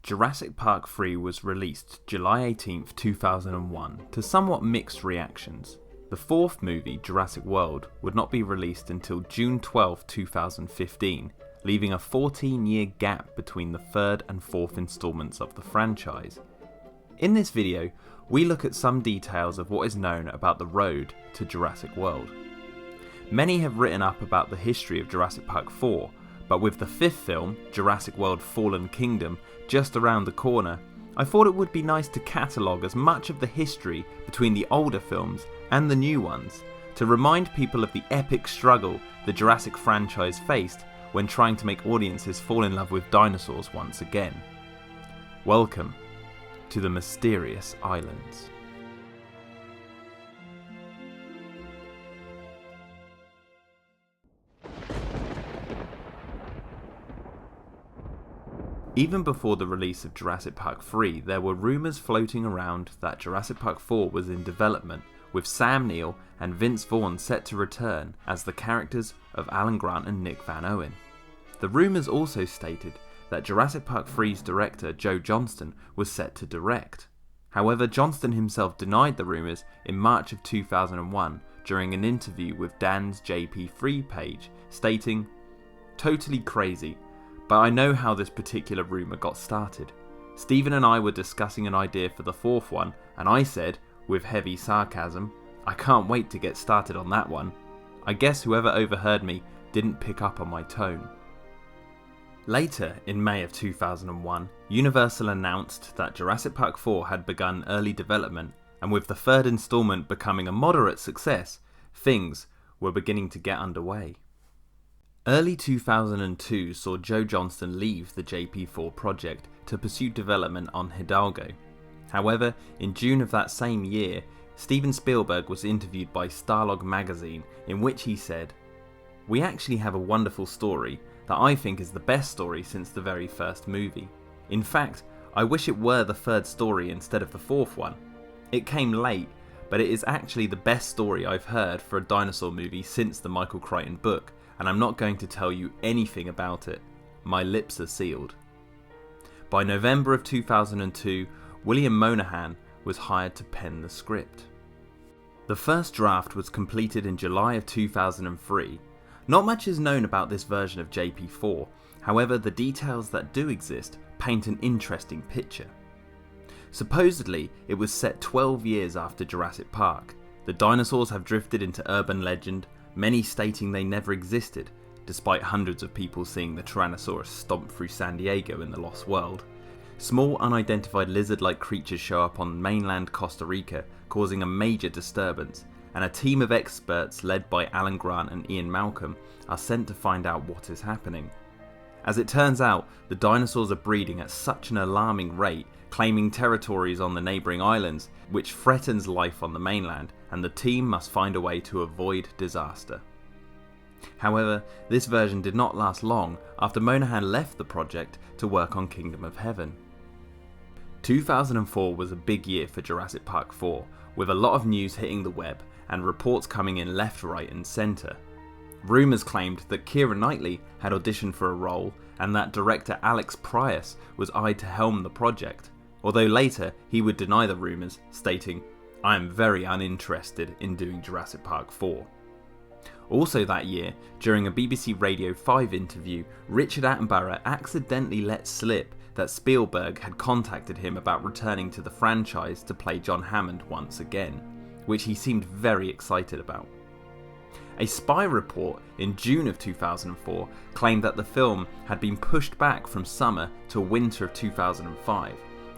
Jurassic Park 3 was released July 18th, 2001 to somewhat mixed reactions. The fourth movie, Jurassic World, would not be released until June 12, 2015, leaving a 14-year gap between the third and fourth installments of the franchise. In this video, we look at some details of what is known about the road to Jurassic World. Many have written up about the history of Jurassic Park 4, but with the fifth film, Jurassic World Fallen Kingdom, just around the corner, I thought it would be nice to catalogue as much of the history between the older films and the new ones, to remind people of the epic struggle the Jurassic franchise faced when trying to make audiences fall in love with dinosaurs once again. Welcome to the Mysterious Islands. Even before the release of Jurassic Park 3, there were rumours floating around that Jurassic Park 4 was in development, with Sam Neill and Vince Vaughn set to return as the characters of Alan Grant and Nick Van Owen. The rumours also stated that Jurassic Park 3's director Joe Johnston was set to direct. However, Johnston himself denied the rumours in March of 2001 during an interview with Dan's JP3 page, stating, "Totally crazy. But I know how this particular rumour got started. Stephen and I were discussing an idea for the fourth one, and I said, with heavy sarcasm, I can't wait to get started on that one. I guess whoever overheard me didn't pick up on my tone." Later, in May of 2001, Universal announced that Jurassic Park 4 had begun early development, and with the third instalment becoming a moderate success, things were beginning to get underway. Early 2002 saw Joe Johnston leave the JP4 project to pursue development on Hidalgo. However, in June of that same year, Steven Spielberg was interviewed by Starlog magazine, in which he said, "We actually have a wonderful story that I think is the best story since the very first movie. In fact, I wish it were the third story instead of the fourth one. It came late, but it is actually the best story I've heard for a dinosaur movie since the Michael Crichton book, and I'm not going to tell you anything about it. My lips are sealed." By November of 2002, William Monahan was hired to pen the script. The first draft was completed in July of 2003. Not much is known about this version of JP4, however the details that do exist paint an interesting picture. Supposedly, it was set 12 years after Jurassic Park. The dinosaurs have drifted into urban legend, many stating they never existed, despite hundreds of people seeing the Tyrannosaurus stomp through San Diego in The Lost World. Small unidentified lizard-like creatures show up on mainland Costa Rica, causing a major disturbance, and a team of experts led by Alan Grant and Ian Malcolm are sent to find out what is happening. As it turns out, the dinosaurs are breeding at such an alarming rate, claiming territories on the neighbouring islands, which threatens life on the mainland, and the team must find a way to avoid disaster. However, this version did not last long after Monahan left the project to work on Kingdom of Heaven. 2004 was a big year for Jurassic Park 4, with a lot of news hitting the web and reports coming in left, right and centre. Rumours claimed that Keira Knightley had auditioned for a role and that director Alex Proyas was eyed to helm the project, although later he would deny the rumours, stating, "I am very uninterested in doing Jurassic Park 4. Also that year, during a BBC Radio 5 interview, Richard Attenborough accidentally let slip that Spielberg had contacted him about returning to the franchise to play John Hammond once again, which he seemed very excited about. A spy report in June of 2004 claimed that the film had been pushed back from summer to winter of 2005.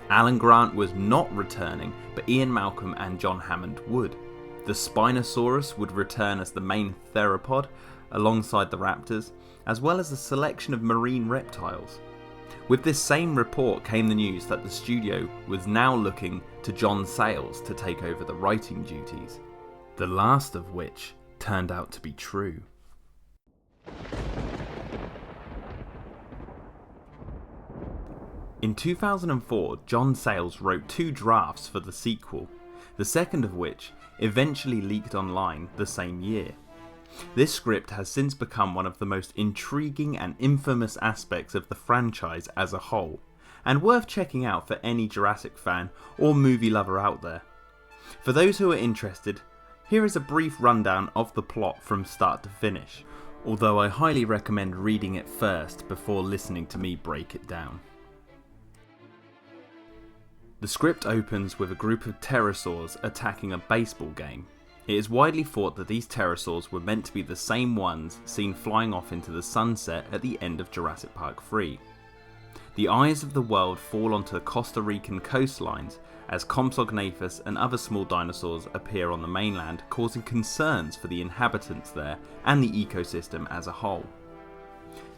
Alan Grant was not returning, but Ian Malcolm and John Hammond would. The Spinosaurus would return as the main theropod alongside the Raptors, as well as a selection of marine reptiles. With this same report came the news that the studio was now looking to John Sayles to take over the writing duties, the last of which turned out to be true. In 2004, John Sayles wrote 2 drafts for the sequel, the second of which eventually leaked online the same year. This script has since become one of the most intriguing and infamous aspects of the franchise as a whole, and worth checking out for any Jurassic fan or movie lover out there. For those who are interested, here is a brief rundown of the plot from start to finish, although I highly recommend reading it first before listening to me break it down. The script opens with a group of pterosaurs attacking a baseball game. It is widely thought that these pterosaurs were meant to be the same ones seen flying off into the sunset at the end of Jurassic Park 3. The eyes of the world fall onto the Costa Rican coastlines as Compsognathus and other small dinosaurs appear on the mainland, causing concerns for the inhabitants there and the ecosystem as a whole.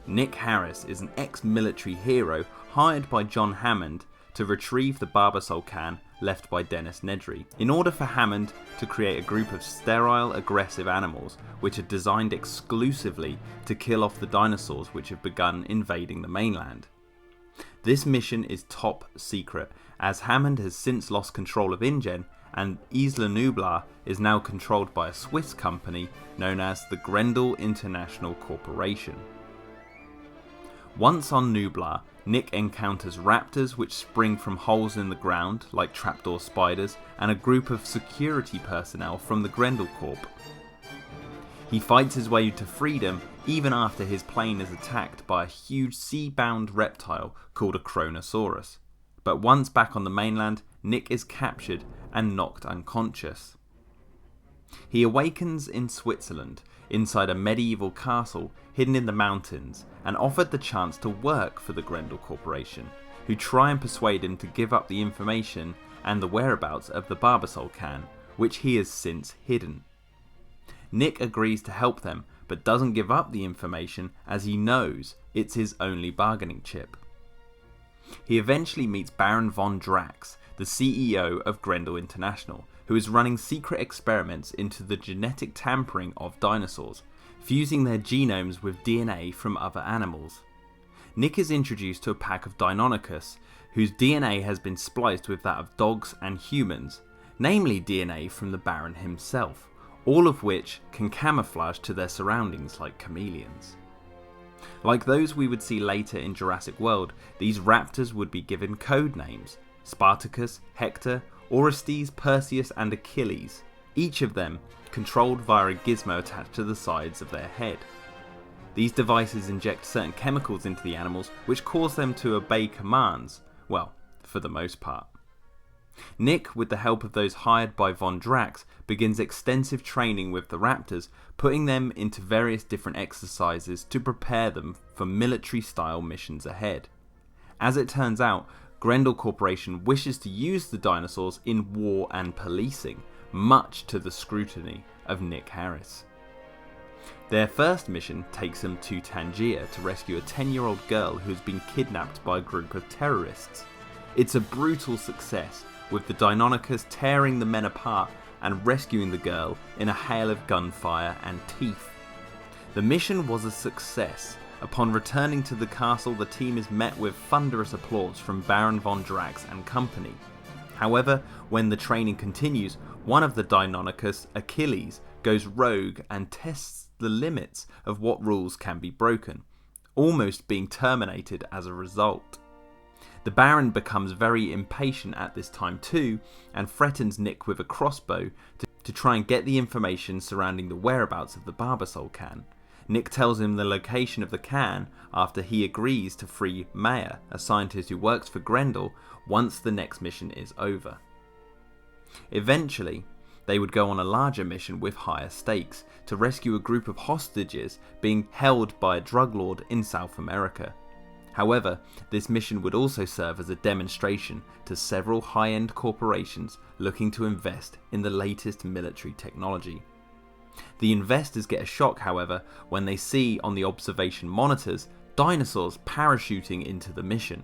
Nick Harris is an ex-military hero hired by John Hammond to retrieve the Barbasol can left by Dennis Nedry, in order for Hammond to create a group of sterile, aggressive animals which are designed exclusively to kill off the dinosaurs which have begun invading the mainland. This mission is top secret, as Hammond has since lost control of InGen, and Isla Nublar is now controlled by a Swiss company known as the Grendel International Corporation. Once on Nublar, Nick encounters raptors which spring from holes in the ground like trapdoor spiders and a group of security personnel from the Grendel Corp. He fights his way to freedom even after his plane is attacked by a huge sea-bound reptile called a Kronosaurus. But once back on the mainland, Nick is captured and knocked unconscious. He awakens in Switzerland, inside a medieval castle hidden in the mountains, and offered the chance to work for the Grendel Corporation, who try and persuade him to give up the information and the whereabouts of the Barbasol can, which he has since hidden. Nick agrees to help them, but doesn't give up the information as he knows it's his only bargaining chip. He eventually meets Baron von Drax, the CEO of Grendel International, who is running secret experiments into the genetic tampering of dinosaurs, fusing their genomes with DNA from other animals. Nick is introduced to a pack of Deinonychus, whose DNA has been spliced with that of dogs and humans, namely DNA from the Baron himself, all of which can camouflage to their surroundings like chameleons. Like those we would see later in Jurassic World, these raptors would be given code names: Spartacus, Hector, Orestes, Perseus and Achilles, each of them controlled via a gizmo attached to the sides of their head. These devices inject certain chemicals into the animals which cause them to obey commands, well, for the most part. Nick, with the help of those hired by Von Drax, begins extensive training with the raptors, putting them into various different exercises to prepare them for military-style missions ahead. As it turns out, Grendel Corporation wishes to use the dinosaurs in war and policing, much to the scrutiny of Nick Harris. Their first mission takes them to Tangier to rescue a 10-year-old girl who has been kidnapped by a group of terrorists. It's a brutal success, with the Deinonychus tearing the men apart and rescuing the girl in a hail of gunfire and teeth. The mission was a success. Upon returning to the castle, the team is met with thunderous applause from Baron von Drax and company. However, when the training continues, one of the Deinonychus, Achilles, goes rogue and tests the limits of what rules can be broken, almost being terminated as a result. The Baron becomes very impatient at this time too, and threatens Nick with a crossbow to try and get the information surrounding the whereabouts of the Barbasol can. Nick tells him the location of the can after he agrees to free Maya, a scientist who works for Grendel, once the next mission is over. Eventually, they would go on a larger mission with higher stakes to rescue a group of hostages being held by a drug lord in South America. However, this mission would also serve as a demonstration to several high-end corporations looking to invest in the latest military technology. The investors get a shock, however, when they see on the observation monitors dinosaurs parachuting into the mission.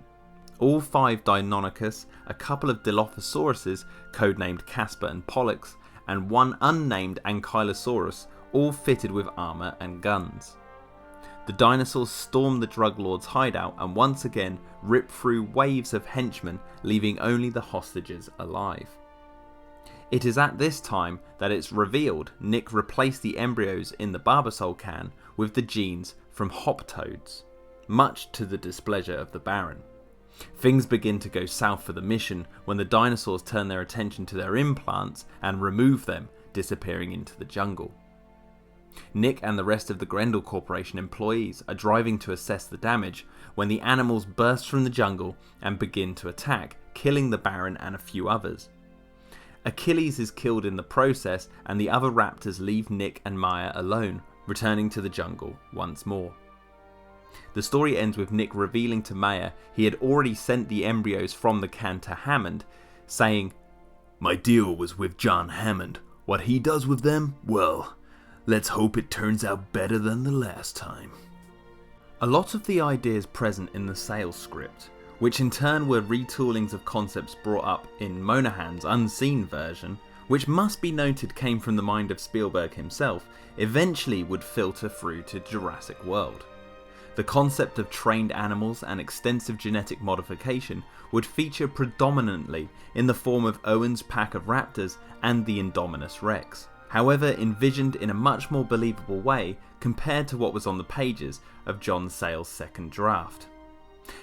All 5 Deinonychus, a couple of Dilophosauruses, codenamed Casper and Pollux, and one unnamed Ankylosaurus, all fitted with armour and guns. The dinosaurs storm the drug lord's hideout and once again rip through waves of henchmen, leaving only the hostages alive. It is at this time that it's revealed Nick replaced the embryos in the Barbasol can with the genes from hoptoads, much to the displeasure of the Baron. Things begin to go south for the mission when the dinosaurs turn their attention to their implants and remove them, disappearing into the jungle. Nick and the rest of the Grendel Corporation employees are driving to assess the damage when the animals burst from the jungle and begin to attack, killing the Baron and a few others. Achilles is killed in the process, and the other raptors leave Nick and Maya alone, returning to the jungle once more. The story ends with Nick revealing to Maya he had already sent the embryos from the can to Hammond, saying, "My deal was with John Hammond. What he does with them, well, let's hope it turns out better than the last time." A lot of the ideas present in the Sayles script, which in turn were retoolings of concepts brought up in Monahan's unseen version, which must be noted came from the mind of Spielberg himself, eventually would filter through to Jurassic World. The concept of trained animals and extensive genetic modification would feature predominantly in the form of Owen's pack of raptors and the Indominus Rex, however envisioned in a much more believable way compared to what was on the pages of John Sayles' second draft.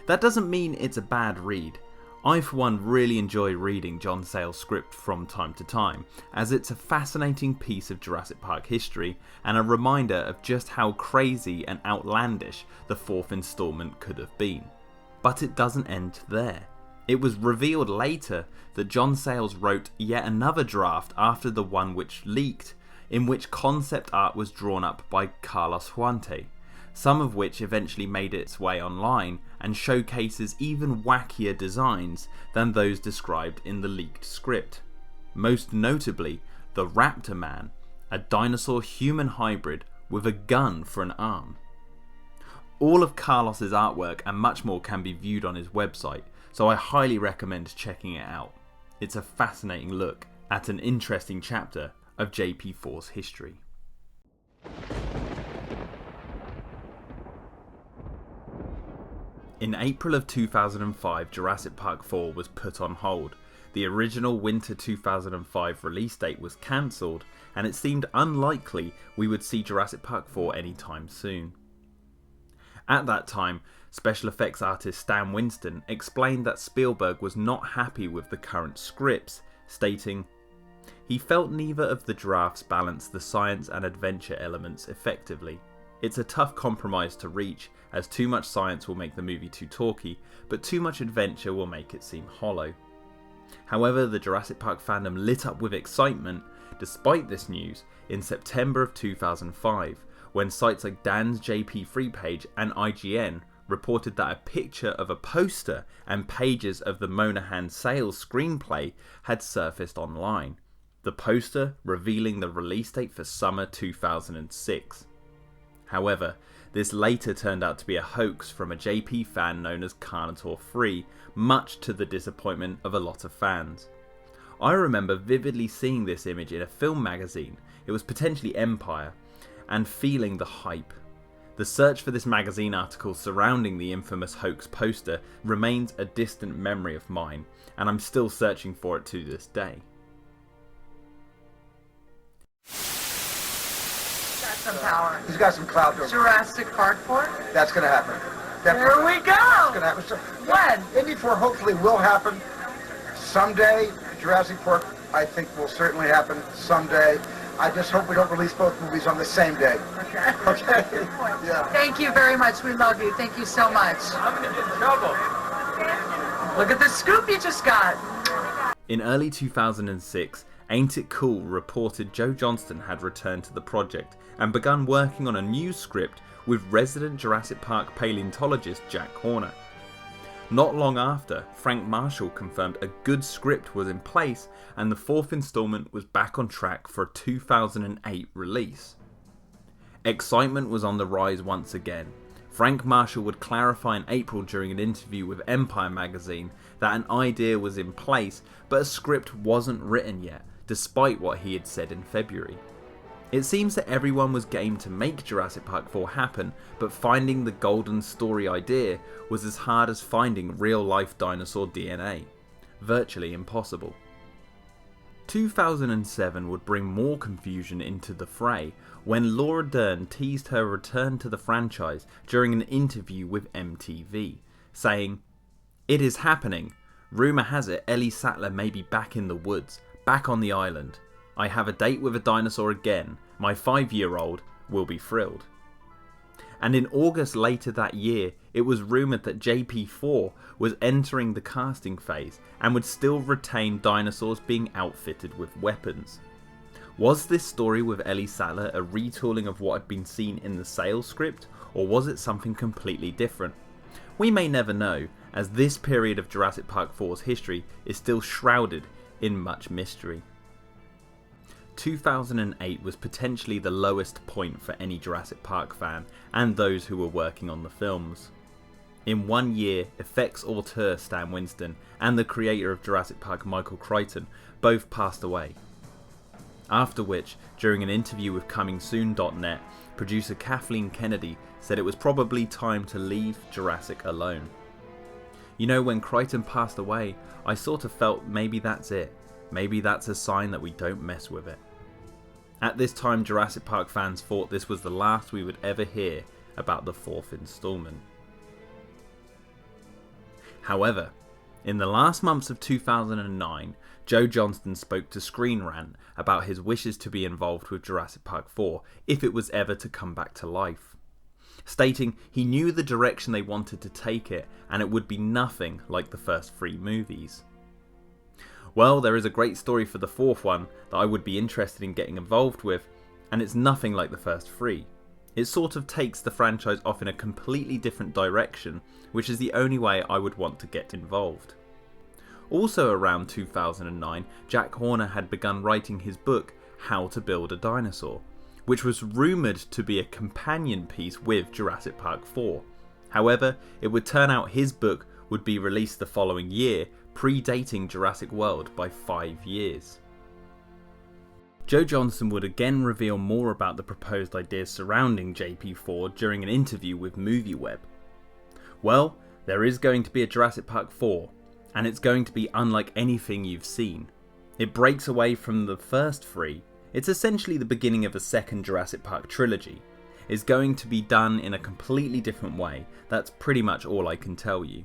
That doesn't mean it's a bad read. I for one really enjoy reading John Sayles' script from time to time, as it's a fascinating piece of Jurassic Park history and a reminder of just how crazy and outlandish the fourth installment could have been. But it doesn't end there. It was revealed later that John Sayles wrote yet another draft after the one which leaked, in which concept art was drawn up by Carlos Huante, some of which eventually made its way online and showcases even wackier designs than those described in the leaked script. Most notably, the Raptor Man, a dinosaur-human hybrid with a gun for an arm. All of Carlos's artwork and much more can be viewed on his website, so I highly recommend checking it out. It's a fascinating look at an interesting chapter of JP4's history. In April of 2005, Jurassic Park 4 was put on hold. The original winter 2005 release date was cancelled, and it seemed unlikely we would see Jurassic Park 4 anytime soon. At that time, special effects artist Stan Winston explained that Spielberg was not happy with the current scripts, stating, "He felt neither of the drafts balanced the science and adventure elements effectively. It's a tough compromise to reach, as too much science will make the movie too talky, but too much adventure will make it seem hollow." However, the Jurassic Park fandom lit up with excitement despite this news in September of 2005, when sites like Dan's JP Free page and IGN reported that a picture of a poster and pages of the Monahan Sayles screenplay had surfaced online, the poster revealing the release date for summer 2006. However, this later turned out to be a hoax from a JP fan known as Carnotaur 3, much to the disappointment of a lot of fans. I remember vividly seeing this image in a film magazine, it was potentially Empire, and feeling the hype. The search for this magazine article surrounding the infamous hoax poster remains a distant memory of mine, and I'm still searching for it to this day. Some power. He's got some clout over. Jurassic Park 4? That's going to happen. There we go! That's going to happen. So, When? Indy 4 hopefully will happen someday. Jurassic Park, I think, will certainly happen someday. I just hope we don't release both movies on the same day. Okay. Okay? Yeah. Thank you very much. We love you. Thank you so much. I'm going to get in trouble. Look at the scoop you just got. In early 2006, Ain't It Cool reported Joe Johnston had returned to the project and begun working on a new script with resident Jurassic Park paleontologist Jack Horner. Not long after, Frank Marshall confirmed a good script was in place and the fourth installment was back on track for a 2008 release. Excitement was on the rise once again. Frank Marshall would clarify in April during an interview with Empire magazine that an idea was in place, but a script wasn't written yet, despite what he had said in February. It seems that everyone was game to make Jurassic Park 4 happen, but finding the golden story idea was as hard as finding real-life dinosaur DNA. Virtually impossible. 2007 would bring more confusion into the fray when Laura Dern teased her return to the franchise during an interview with MTV, saying, It is happening. Rumour has it Ellie Sattler may be back in the woods, back on the island. I have a date with a dinosaur again. My 5-year-old will be thrilled. And in August later that year, it was rumoured that JP4 was entering the casting phase and would still retain dinosaurs being outfitted with weapons. Was this story with Ellie Sattler a retooling of what had been seen in the Sayles script, or was it something completely different? We may never know, as this period of Jurassic Park 4's history is still shrouded in much mystery. 2008 was potentially the lowest point for any Jurassic Park fan and those who were working on the films. In 1 year, effects auteur Stan Winston and the creator of Jurassic Park Michael Crichton both passed away. After which, during an interview with ComingSoon.net, producer Kathleen Kennedy said it was probably time to leave Jurassic alone. You know, when Crichton passed away, I sort of felt maybe that's it. Maybe that's a sign that we don't mess with it. At this time, Jurassic Park fans thought this was the last we would ever hear about the 4th installment. However, in the last months of 2009, Joe Johnston spoke to Screen Rant about his wishes to be involved with Jurassic Park 4 if it was ever to come back to life, stating he knew the direction they wanted to take it and it would be nothing like the first 3 movies. Well, there is a great story for the 4th one that I would be interested in getting involved with, and it's nothing like the first 3. It sort of takes the franchise off in a completely different direction, which is the only way I would want to get involved. Also around 2009, Jack Horner had begun writing his book, How to Build a Dinosaur, which was rumoured to be a companion piece with Jurassic Park 4. However, it would turn out his book would be released the following year, predating Jurassic World by 5 years. Joe Johnston would again reveal more about the proposed ideas surrounding JP4 during an interview with MovieWeb. Well, there is going to be a Jurassic Park 4, and it's going to be unlike anything you've seen. It breaks away from the first 3. It's essentially the beginning of a second Jurassic Park trilogy. It's going to be done in a completely different way. That's pretty much all I can tell you.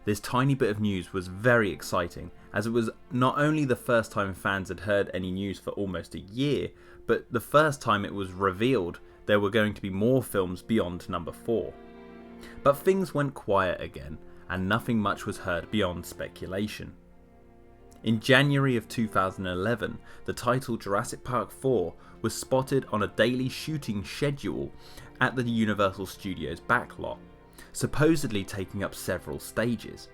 This tiny bit of news was very exciting, as it was not only the first time fans had heard any news for almost a year, but the first time it was revealed there were going to be more films beyond number 4. But things went quiet again, and nothing much was heard beyond speculation. In January of 2011, the title Jurassic Park 4 was spotted on a daily shooting schedule at the Universal Studios backlot, supposedly taking up several stages.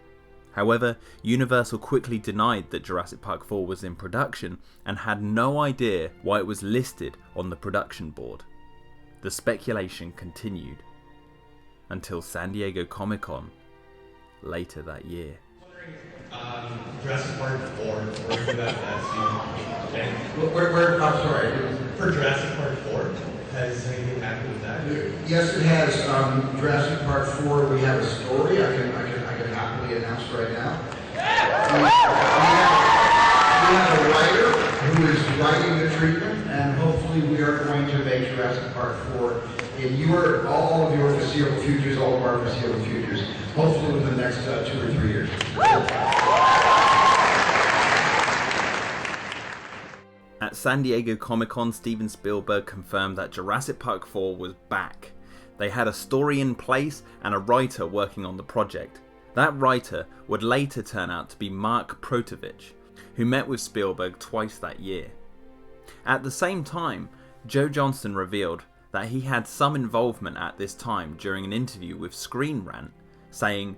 However, Universal quickly denied that Jurassic Park 4 was in production and had no idea why it was listed on the production board. The speculation continued until San Diego Comic-Con later that year. Jurassic Park 4, where did that seem? And I'm sorry. for Jurassic Park 4, has anything happened with that? Yes, it has. Jurassic Park 4, we have a story I can happily announce right now. We have a writer who is writing the treatment, and hopefully we are going to make Jurassic Park 4 in all of your foreseeable futures, all of our foreseeable futures, hopefully within the next 2 or 3 years. At San Diego Comic-Con, Steven Spielberg confirmed that Jurassic Park 4 was back. They had a story in place and a writer working on the project. That writer would later turn out to be Mark Protovich, who met with Spielberg twice that year. At the same time, Joe Johnston revealed that he had some involvement at this time during an interview with Screen Rant, saying,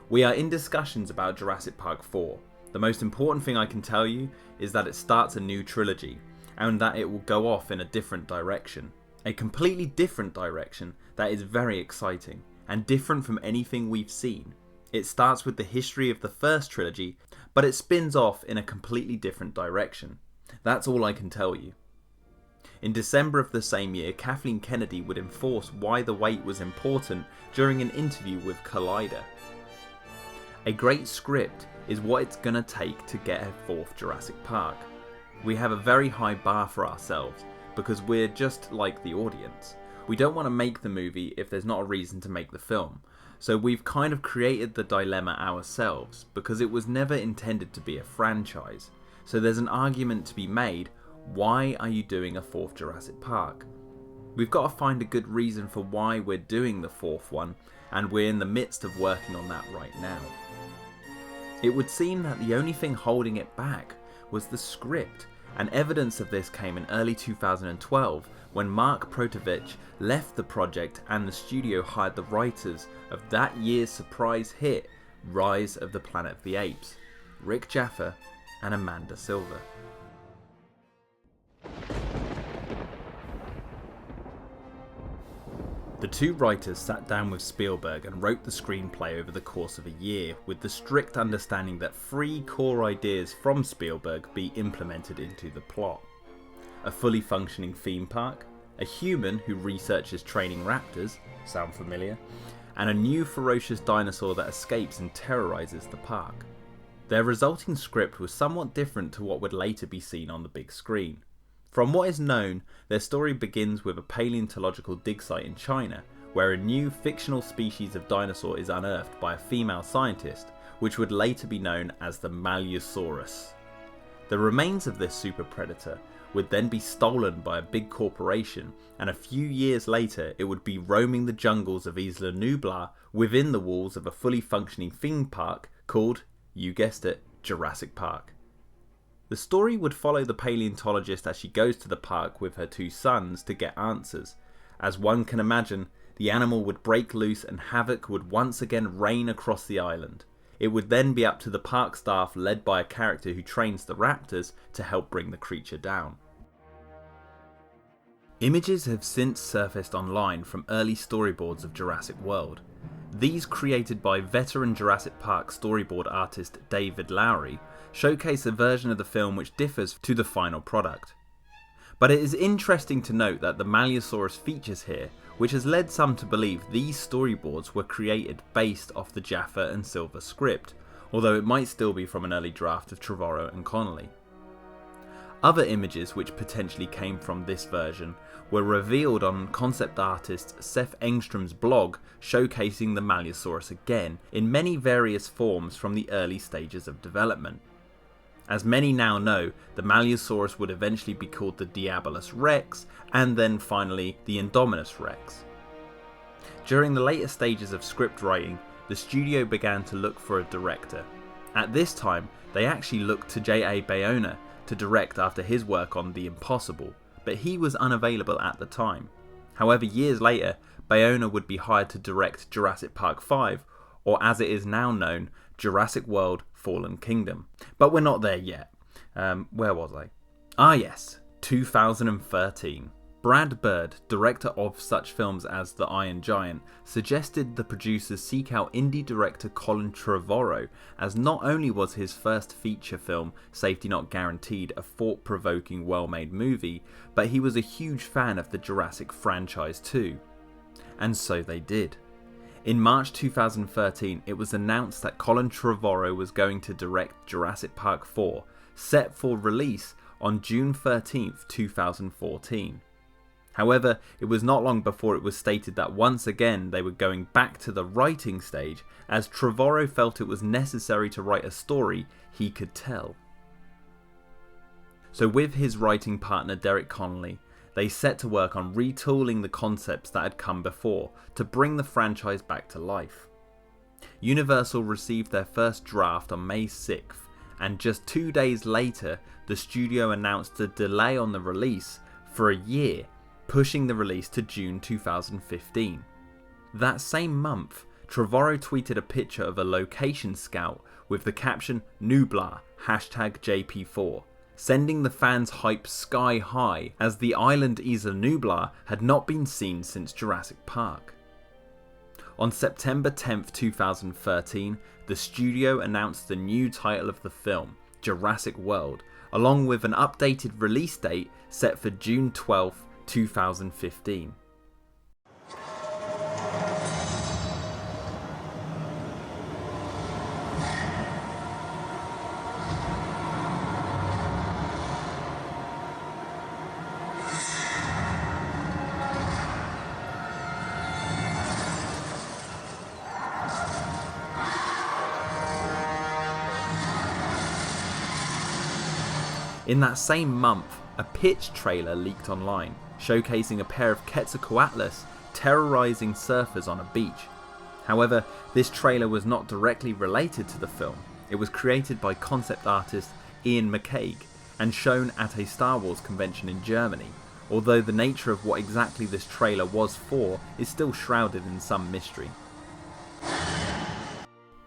"We are in discussions about Jurassic Park 4. The most important thing I can tell you is that it starts a new trilogy, and that it will go off in a different direction. A completely different direction that is very exciting, and different from anything we've seen. It starts with the history of the first trilogy, but it spins off in a completely different direction. That's all I can tell you." In December of the same year, Kathleen Kennedy would enforce why the wait was important during an interview with Collider. A great script is what it's gonna take to get a 4th Jurassic Park. We have a very high bar for ourselves because we're just like the audience. We don't want to make the movie if there's not a reason to make the film. So we've kind of created the dilemma ourselves, because it was never intended to be a franchise. So there's an argument to be made, why are you doing a fourth Jurassic Park? We've got to find a good reason for why we're doing the fourth one, and we're in the midst of working on that right now. It would seem that the only thing holding it back was the script, and evidence of this came in early 2012 when Mark Protovich left the project and the studio hired the writers of that year's surprise hit Rise of the Planet of the Apes, Rick Jaffa and Amanda Silver. The two writers sat down with Spielberg and wrote the screenplay over the course of a year, with the strict understanding that 3 core ideas from Spielberg be implemented into the plot. A fully functioning theme park, a human who researches training raptors, sound familiar, and a new ferocious dinosaur that escapes and terrorizes the park. Their resulting script was somewhat different to what would later be seen on the big screen. From what is known, their story begins with a paleontological dig site in China, where a new fictional species of dinosaur is unearthed by a female scientist, which would later be known as the Maliosaurus. The remains of this super predator would then be stolen by a big corporation, and a few years later it would be roaming the jungles of Isla Nublar within the walls of a fully functioning theme park called, you guessed it, Jurassic Park. The story would follow the paleontologist as she goes to the park with her 2 sons to get answers. As one can imagine, the animal would break loose and havoc would once again reign across the island. It would then be up to the park staff, led by a character who trains the raptors, to help bring the creature down. Images have since surfaced online from early storyboards of Jurassic World. These, created by veteran Jurassic Park storyboard artist David Lowery, showcase a version of the film which differs to the final product. But it is interesting to note that the Maliosaurus features here, which has led some to believe these storyboards were created based off the Jaffa and Silver script, although it might still be from an early draft of Trevorrow and Connolly. Other images which potentially came from this version were revealed on concept artist Seth Engstrom's blog, showcasing the Maliosaurus again in many various forms from the early stages of development. As many now know, the Maliosaurus would eventually be called the Diabolus Rex, and then finally the Indominus Rex. During the later stages of script writing, the studio began to look for a director. At this time, they actually looked to J.A. Bayona to direct after his work on The Impossible, but he was unavailable at the time. However, years later, Bayona would be hired to direct Jurassic Park 5, or as it is now known, Jurassic World Fallen Kingdom. But we're not there yet. Where was I? Ah yes, 2013. Brad Bird, director of such films as The Iron Giant, suggested the producers seek out indie director Colin Trevorrow, as not only was his first feature film, Safety Not Guaranteed, a thought-provoking, well-made movie, but he was a huge fan of the Jurassic franchise too. And so they did. In March 2013, it was announced that Colin Trevorrow was going to direct Jurassic Park 4, set for release on June 13th, 2014. However, it was not long before it was stated that once again they were going back to the writing stage, as Trevorrow felt it was necessary to write a story he could tell. So with his writing partner Derek Connolly, they set to work on retooling the concepts that had come before to bring the franchise back to life. Universal received their first draft on May 6th, and just 2 days later the studio announced a delay on the release for a year, pushing the release to June 2015. That same month, Trevorrow tweeted a picture of a location scout with the caption Nublar #JP4, sending the fans' hype sky high, as the island Isla Nublar had not been seen since Jurassic Park. On September 10th, 2013, the studio announced the new title of the film, Jurassic World, along with an updated release date set for June 12th, 2015. In that same month, a pitch trailer leaked online, showcasing a pair of Quetzalcoatlus terrorising surfers on a beach. However, this trailer was not directly related to the film. It was created by concept artist Ian McCaig and shown at a Star Wars convention in Germany, although the nature of what exactly this trailer was for is still shrouded in some mystery.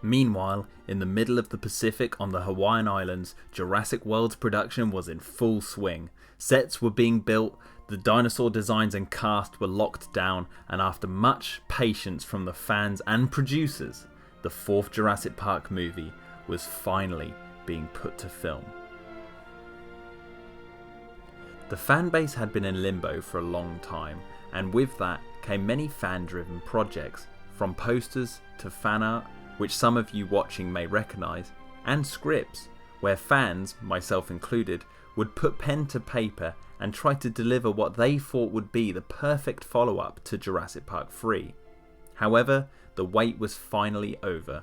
Meanwhile, in the middle of the Pacific on the Hawaiian Islands, Jurassic World's production was in full swing. Sets were being built, the dinosaur designs and cast were locked down, and after much patience from the fans and producers, the fourth Jurassic Park movie was finally being put to film. The fanbase had been in limbo for a long time, and with that came many fan-driven projects, from posters to fan art, which some of you watching may recognise, and scripts, where fans, myself included, would put pen to paper and try to deliver what they thought would be the perfect follow-up to Jurassic Park 3. However, the wait was finally over.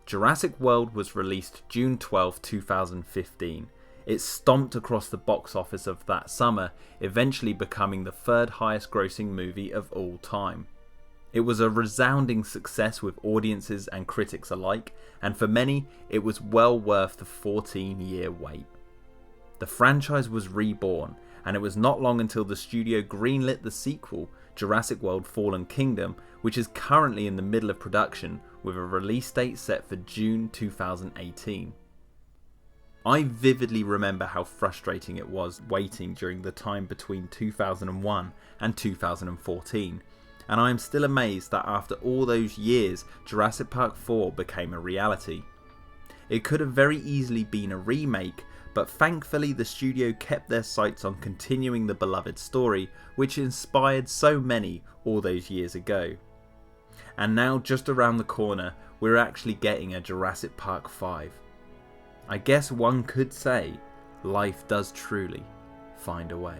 Jurassic World was released June 12, 2015. It stomped across the box office of that summer, eventually becoming the third highest grossing movie of all time. It was a resounding success with audiences and critics alike, and for many, it was well worth the 14-year wait. The franchise was reborn, and it was not long until the studio greenlit the sequel, Jurassic World Fallen Kingdom, which is currently in the middle of production with a release date set for June 2018. I vividly remember how frustrating it was waiting during the time between 2001 and 2014, and I am still amazed that after all those years, Jurassic Park 4 became a reality. It could have very easily been a remake, but thankfully the studio kept their sights on continuing the beloved story, which inspired so many all those years ago. And now, just around the corner, we're actually getting a Jurassic Park 5. I guess one could say, life does truly find a way.